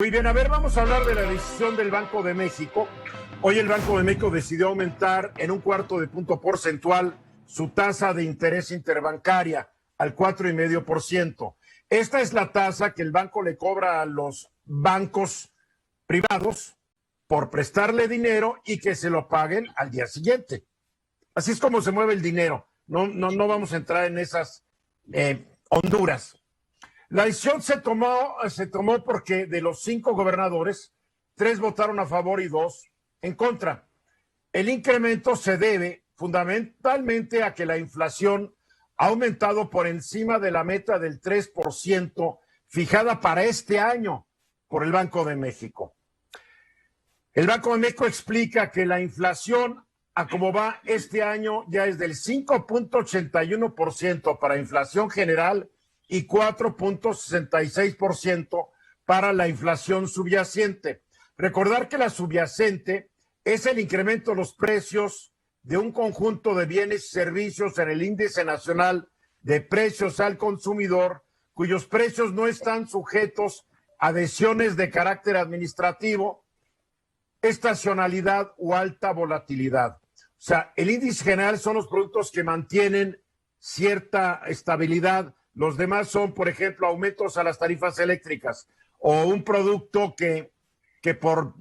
Muy bien, a ver, vamos a hablar de la decisión del Banco de México. Hoy el Banco de México decidió aumentar en 1/4 de punto porcentual su tasa de interés interbancaria al 4,5%. Esta es la tasa que el banco le cobra a los bancos privados por prestarle dinero y que se lo paguen al día siguiente. Así es como se mueve el dinero. No vamos a entrar en esas honduras. La decisión se tomó porque de los 5 gobernadores, 3 votaron a favor y 2 en contra. El incremento se debe fundamentalmente a que la inflación ha aumentado por encima de la meta del 3% fijada para este año por el Banco de México. El Banco de México explica que la inflación, a como va este año, ya es del 5,81% para inflación general y 4,66% para la inflación subyacente. Recordar que la subyacente es el incremento de los precios de un conjunto de bienes y servicios en el índice nacional de precios al consumidor, cuyos precios no están sujetos a adhesiones de carácter administrativo, estacionalidad o alta volatilidad. O sea, el índice general son los productos que mantienen cierta estabilidad. Los demás son, por ejemplo, aumentos a las tarifas eléctricas o un producto que por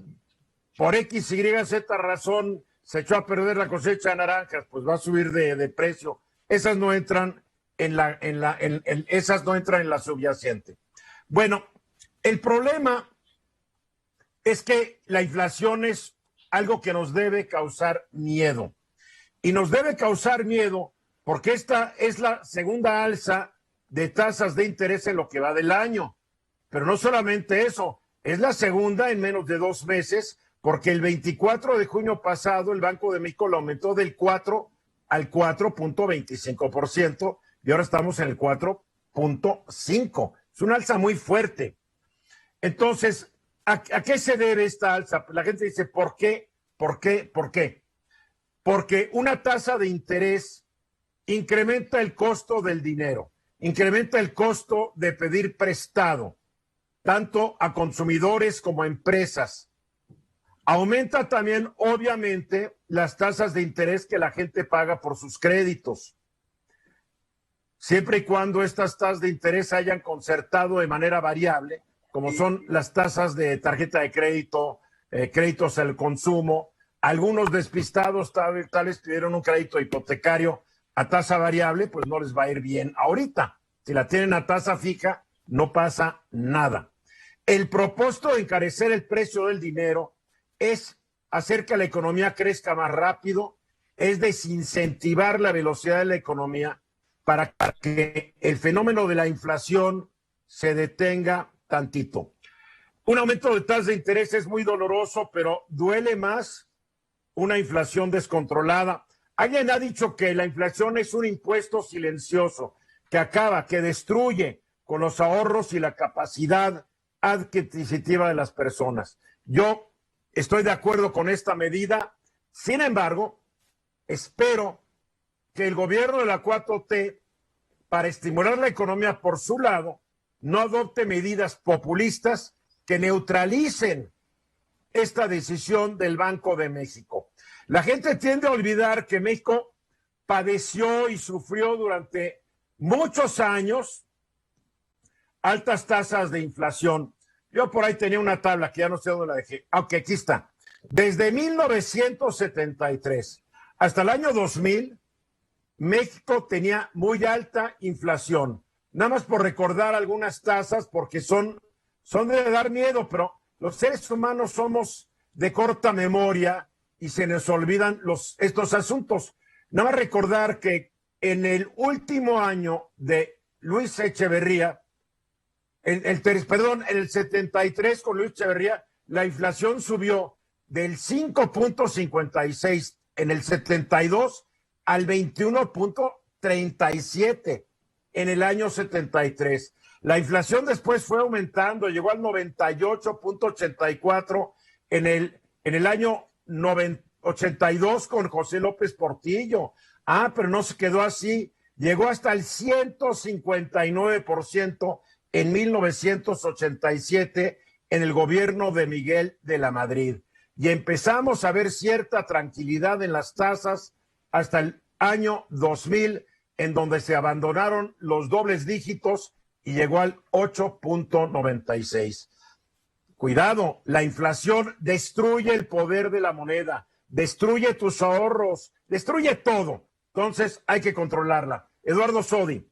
X, Y, Z razón se echó a perder la cosecha de naranjas, pues va a subir de precio. Esas no entran esas no entran en la subyacente. Bueno, el problema es que la inflación es algo que nos debe causar miedo. Y nos debe causar miedo porque esta es la segunda alza de tasas de interés en lo que va del año. Pero no solamente eso, es la segunda en menos de 2 meses, porque el 24 de junio pasado el Banco de México lo aumentó del 4 al 4,25% y ahora estamos en el 4,5%. Es una alza muy fuerte. Entonces, ¿a qué se debe esta alza? La gente dice, ¿por qué? ¿Por qué? ¿Por qué? Porque una tasa de interés incrementa el costo del dinero, incrementa el costo de pedir prestado, tanto a consumidores como a empresas. Aumenta también, obviamente, las tasas de interés que la gente paga por sus créditos, siempre y cuando estas tasas de interés hayan concertado de manera variable, como son las tasas de tarjeta de crédito, créditos al consumo. Algunos despistados tal vez pidieron un crédito hipotecario a tasa variable, pues no les va a ir bien ahorita. Si la tienen a tasa fija, no pasa nada. El propósito de encarecer el precio del dinero es hacer que la economía crezca más rápido, es desincentivar la velocidad de la economía para que el fenómeno de la inflación se detenga tantito. Un aumento de tasas de interés es muy doloroso, pero duele más una inflación descontrolada. Alguien ha dicho que la inflación es un impuesto silencioso que acaba, que destruye con los ahorros y la capacidad adquisitiva de las personas. Yo estoy de acuerdo con esta medida. Sin embargo, espero que el gobierno de la 4T, para estimular la economía por su lado, no adopte medidas populistas que neutralicen esta decisión del Banco de México. La gente tiende a olvidar que México padeció y sufrió durante muchos años altas tasas de inflación. Yo por ahí tenía una tabla que ya no sé dónde la dejé. Aunque aquí está. Desde 1973 hasta el año 2000, México tenía muy alta inflación. Nada más por recordar algunas tasas, porque son de dar miedo, pero los seres humanos somos de corta memoria y se nos olvidan estos asuntos. Nada más recordar que en el último año de Luis Echeverría, en el 73 con Luis Echeverría, la inflación subió del 5,56 en el 72 al 21,37 en el año 73. La inflación después fue aumentando, llegó al 98,84 en el año 82 con José López Portillo. Pero no se quedó así, llegó hasta el 159% en 1987 en el gobierno de Miguel de la Madrid y empezamos a ver cierta tranquilidad en las tasas hasta el año 2000, en donde se abandonaron los dobles dígitos y llegó al 8.96. Cuidado, la inflación destruye el poder de la moneda, destruye tus ahorros, destruye todo. Entonces hay que controlarla. Eduardo Sodi.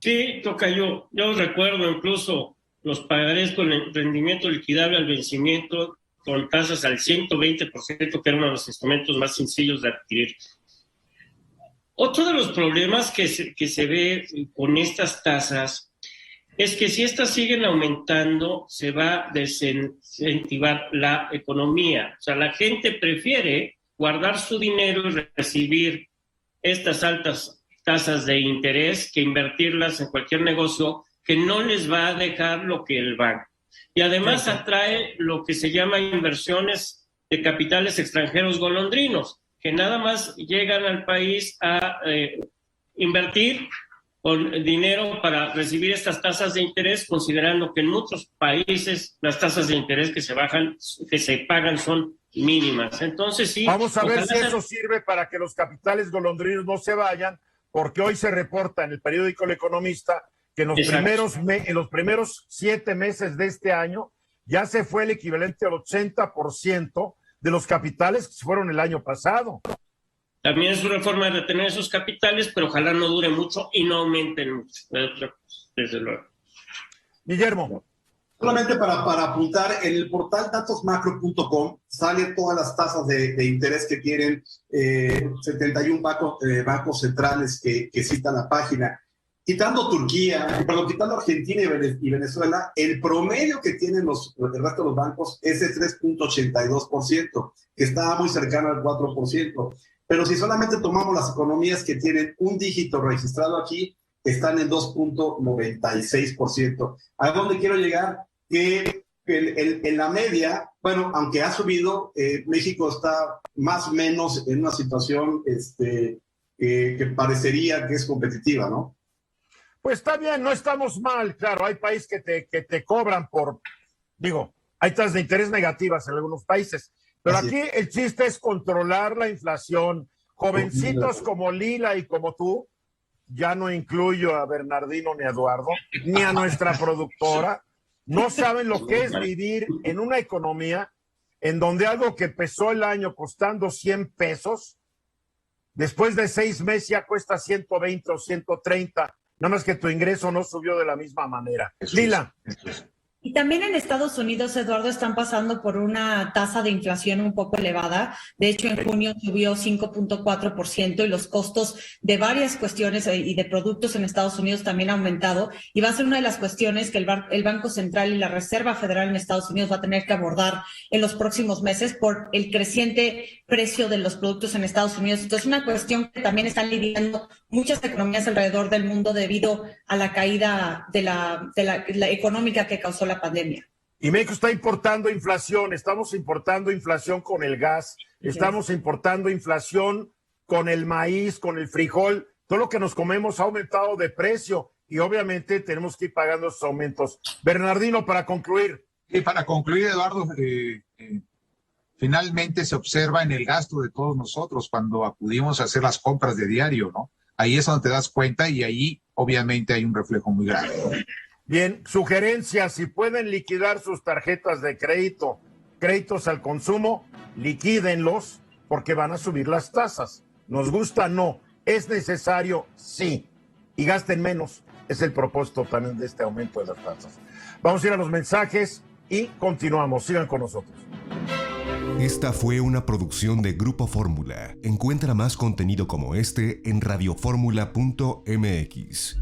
Sí, tocayo. Yo recuerdo incluso los pagarés con el rendimiento liquidable al vencimiento con tasas al 120%, que era uno de los instrumentos más sencillos de adquirir. Otro de los problemas que se ve con estas tasas es que si estas siguen aumentando, se va a desincentivar la economía. O sea, la gente prefiere guardar su dinero y recibir estas altas tasas de interés que invertirlas en cualquier negocio que no les va a dejar lo que el banco. Y además atrae lo que se llama inversiones de capitales extranjeros golondrinos, que nada más llegan al país a invertir con dinero para recibir estas tasas de interés, considerando que en muchos países las tasas de interés que se pagan son mínimas. Entonces sí. Vamos a ver si eso sirve para que los capitales golondrinos no se vayan, porque hoy se reporta en el periódico El Economista que en los primeros 7 meses de este año ya se fue el equivalente al 80% de los capitales que se fueron el año pasado. También es una forma de retener esos capitales, pero ojalá no dure mucho y no aumenten mucho, desde luego. Guillermo. Solamente para apuntar, en el portal datosmacro.com salen todas las tasas de interés que tienen 71 bancos centrales que citan la página. Quitando Argentina y Venezuela, el promedio que tienen el resto de los bancos es de 3.82%, que está muy cercano al 4%. Pero si solamente tomamos las economías que tienen un dígito registrado aquí, están en 2.96%. ¿A dónde quiero llegar? Que en la media, bueno, aunque ha subido, México está más o menos en una situación que parecería que es competitiva, ¿no? Pues está bien, no estamos mal, claro, hay países que te cobran hay tasas de interés negativas en algunos países, pero aquí el chiste es controlar la inflación. Jovencitos como Lila y como tú, ya no incluyo a Bernardino ni a Eduardo, ni a nuestra productora, no saben lo que es vivir en una economía en donde algo que empezó el año costando 100 pesos, después de 6 meses ya cuesta 120 o 130, nada más que tu ingreso no subió de la misma manera. Lila. Y también en Estados Unidos, Eduardo, están pasando por una tasa de inflación un poco elevada. De hecho, en junio subió 5.4% y los costos de varias cuestiones y de productos en Estados Unidos también han aumentado. Y va a ser una de las cuestiones que el Banco Central y la Reserva Federal en Estados Unidos va a tener que abordar en los próximos meses por el creciente precio de los productos en Estados Unidos. Entonces, es una cuestión que también están lidiando muchas economías alrededor del mundo debido a la caída de la económica que causó la pandemia. Y México está importando inflación, estamos importando inflación con el gas, estamos importando inflación con el maíz, con el frijol, todo lo que nos comemos ha aumentado de precio y obviamente tenemos que ir pagando esos aumentos. Bernardino, para concluir. Y para concluir, Eduardo, finalmente se observa en el gasto de todos nosotros cuando acudimos a hacer las compras de diario, ¿no? Ahí es donde te das cuenta y ahí obviamente hay un reflejo muy grande, ¿no? Bien, sugerencias, si pueden liquidar sus tarjetas de créditos al consumo, liquídenlos porque van a subir las tasas. Nos gusta, no. Es necesario, sí. Y gasten menos. Es el propósito también de este aumento de las tasas. Vamos a ir a los mensajes y continuamos. Sigan con nosotros. Esta fue una producción de Grupo Fórmula. Encuentra más contenido como este en radioformula.mx.